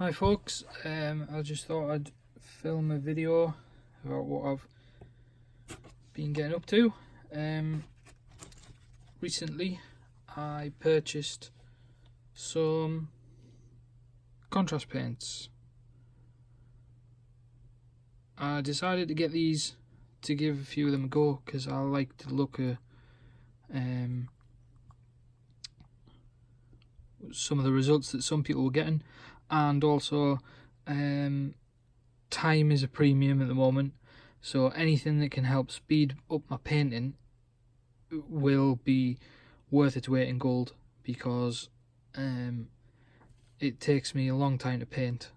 Hi folks, I just thought I'd film a video about what I've been getting up to. Recently I purchased some contrast paints. I decided to get these to give a few of them a go because I like to look at some of the results that some people were getting, and also time is a premium at the moment, so anything that can help speed up my painting will be worth its weight in gold, because it takes me a long time to paint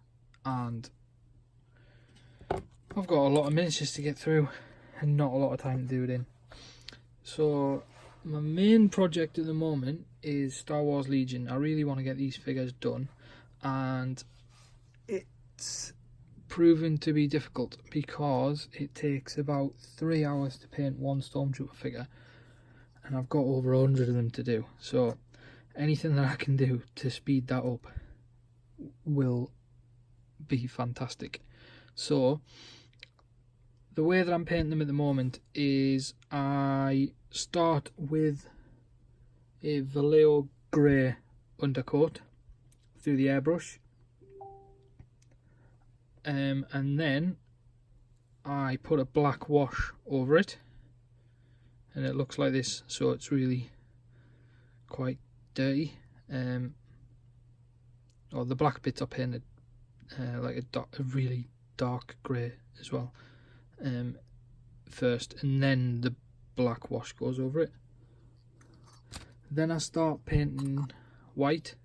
and I've got a lot of miniatures to get through and not a lot of time to do it in. So my main project at the moment is Star Wars Legion. I really want to get these figures done, and it's proven to be difficult because it takes about 3 hours to paint one stormtrooper figure, and I've got over 100 of them to do. So anything that I can do to speed that up will be fantastic. So the way that I'm painting them at the moment is I start with a Vallejo grey undercoat through the airbrush, and then I put a black wash over it, and it looks like this. So it's really quite dirty, or the black bits are painted like a really dark grey as well first, and then the black wash goes over it. Then I start painting white,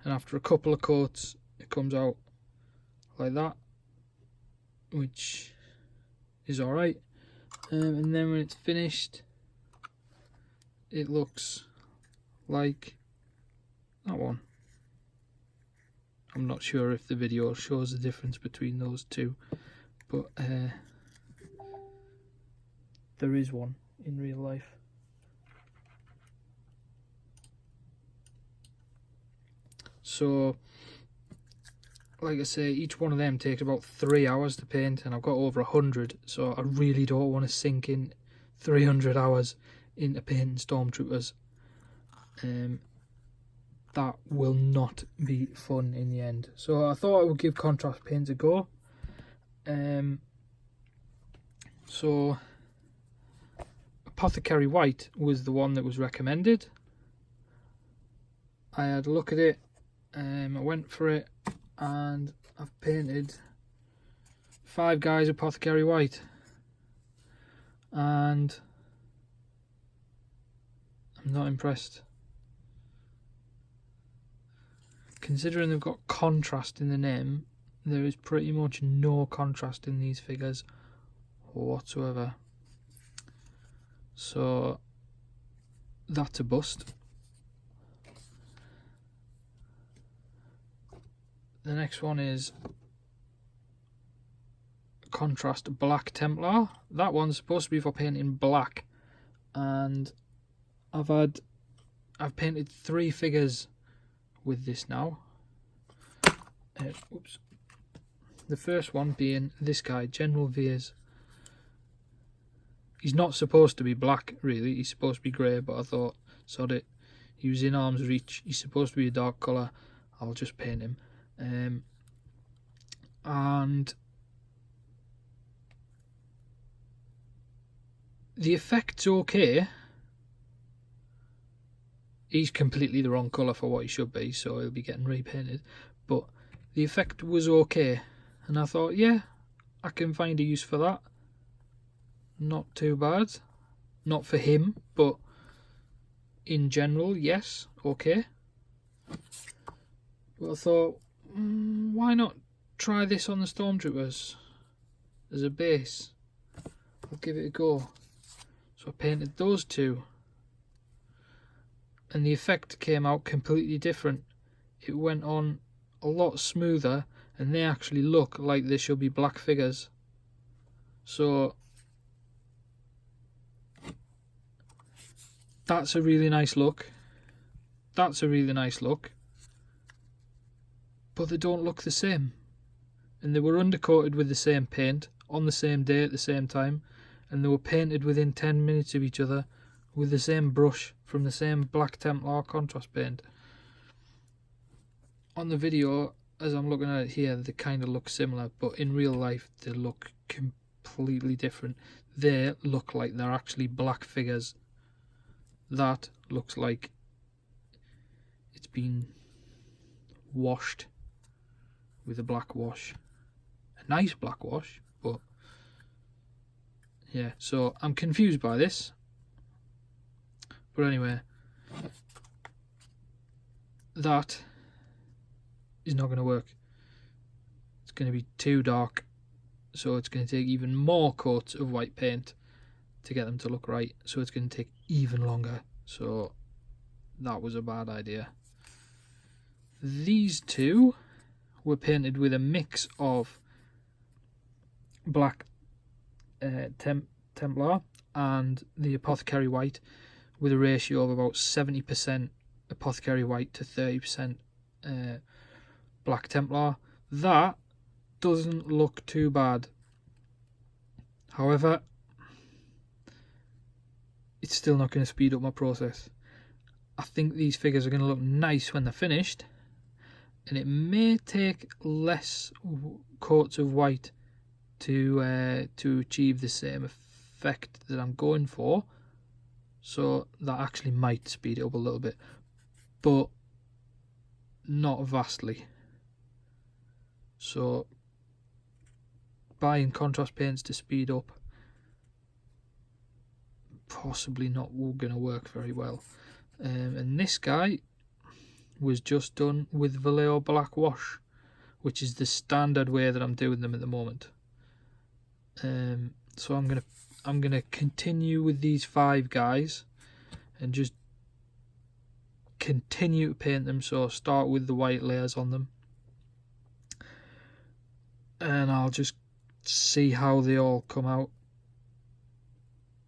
and after a couple of coats it comes out like that, which is alright, and then when it's finished it looks like that one. I'm not sure if the video shows the difference between those two, but there is one in real life. So like I say, each one of them takes about 3 hours to paint, and I've got over 100, so I really don't want to sink in 300 hours into painting stormtroopers. That will not be fun in the end. So I thought I would give contrast paints a go. So Apothecary White was the one that was recommended. I had a look at it, I went for it, and I've painted 5 guys Apothecary White, and I'm not impressed. Considering they've got contrast in the name, there is pretty much no contrast in these figures whatsoever. So that's a bust. The next one is Contrast Black Templar. That one's supposed to be for painting black, and I've painted 3 figures with this now. Oops. The first one being this guy, General Veers. He's not supposed to be black, really. He's supposed to be grey, but I thought, sod it. He was in arm's reach. He's supposed to be a dark colour. I'll just paint him. And the effect's okay. He's completely the wrong colour for what he should be, so he'll be getting repainted, but the effect was okay, and I thought, yeah, I can find a use for that. Not too bad. Not for him, but in general, yes, okay. But I thought, why not try this on the stormtroopers as a base? I'll give it a go. So I painted those 2, and the effect came out completely different. It went on a lot smoother, and they actually look like they should be black figures. So that's a really nice look. That's a really nice look. but they don't look the same. And they were undercoated with the same paint on the same day at the same time, and they were painted within 10 minutes of each other with the same brush from the same Black Templar contrast paint. On the video, as I'm looking at it here, they kind of look similar, but in real life they look completely different. They look like they're actually black figures. That looks like it's been washed with a black wash. A nice black wash, but yeah, so I'm confused by this. But anyway, that is not going to work. It's going to be too dark, so it's going to take even more coats of white paint to get them to look right, so it's going to take even longer. So that was a bad idea. These two were painted with a mix of Black Templar and the Apothecary White, with a ratio of about 70% Apothecary White to 30% Black Templar. That doesn't look too bad. However, it's still not going to speed up my process. I think these figures are going to look nice when they're finished, and it may take less coats of white to achieve the same effect that I'm going for. So that actually might speed it up a little bit, but not vastly. So buying contrast paints to speed up, possibly not going to work very well. And this guy was just done with Vallejo Black Wash, which is the standard way that I'm doing them at the moment. So I'm gonna continue with these 5 guys and just continue to paint them. So start with the white layers on them, and I'll just see how they all come out.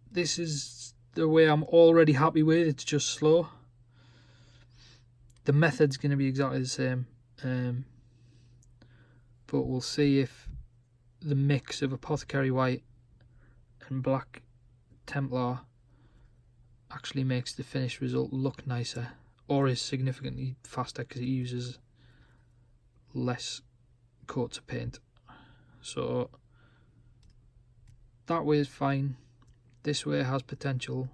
This is the way I'm already happy with. It's just slow. The method's going to be exactly the same, but we'll see if the mix of Apothecary White and Black Templar actually makes the finished result look nicer, or is significantly faster because it uses less coats of paint. So that way is fine. This way has potential.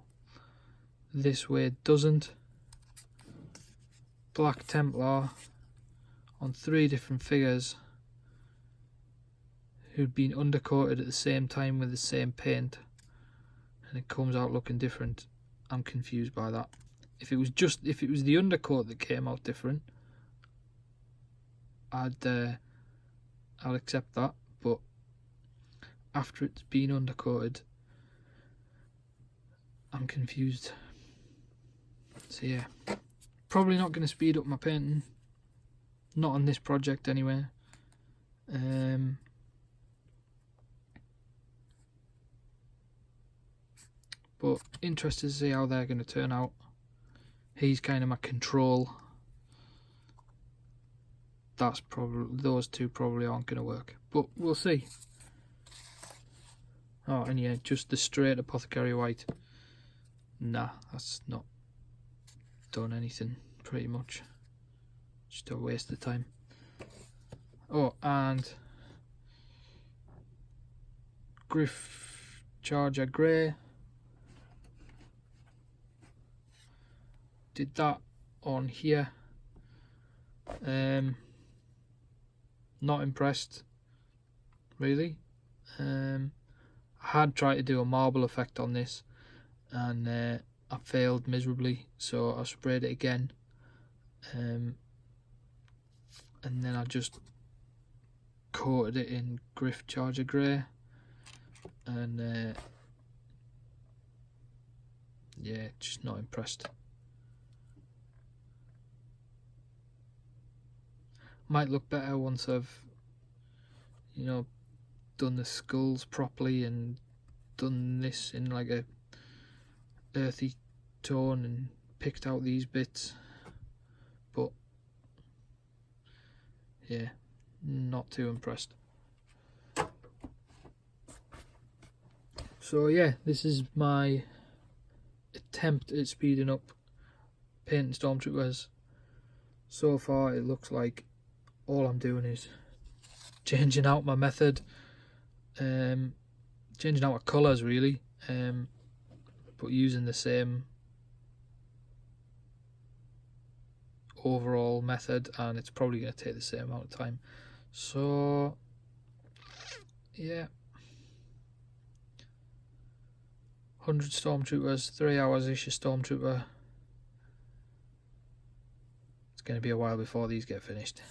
This way doesn't. Black Templar on 3 different figures who'd been undercoated at the same time with the same paint, and it comes out looking different. I'm confused by that. If it was the undercoat that came out different, I'll accept that. But after it's been undercoated, I'm confused. So yeah, probably not going to speed up my painting. Not on this project anyway. But interested to see how they're going to turn out. He's kind of my control. Those 2 probably aren't going to work, but we'll see. Oh, and yeah, just the straight Apothecary White. Nah, that's not done anything, pretty much. Just a waste of time. Oh, and Griff Charger Grey. Did that on here. Not impressed, really. I had tried to do a marble effect on this, and I failed miserably, so I sprayed it again, and then I just coated it in Griff Charger Grey, and yeah, just not impressed. Might look better once I've, done the skulls properly and done this in like a earthy tone and picked out these bits. But yeah, not too impressed. So yeah, this is my attempt at speeding up painting stormtroopers. So far it looks like all I'm doing is changing out my method, changing out my colours really, but using the same overall method, and it's probably going to take the same amount of time. So yeah, 100 stormtroopers, 3 hours ish a stormtrooper. It's going to be a while before these get finished.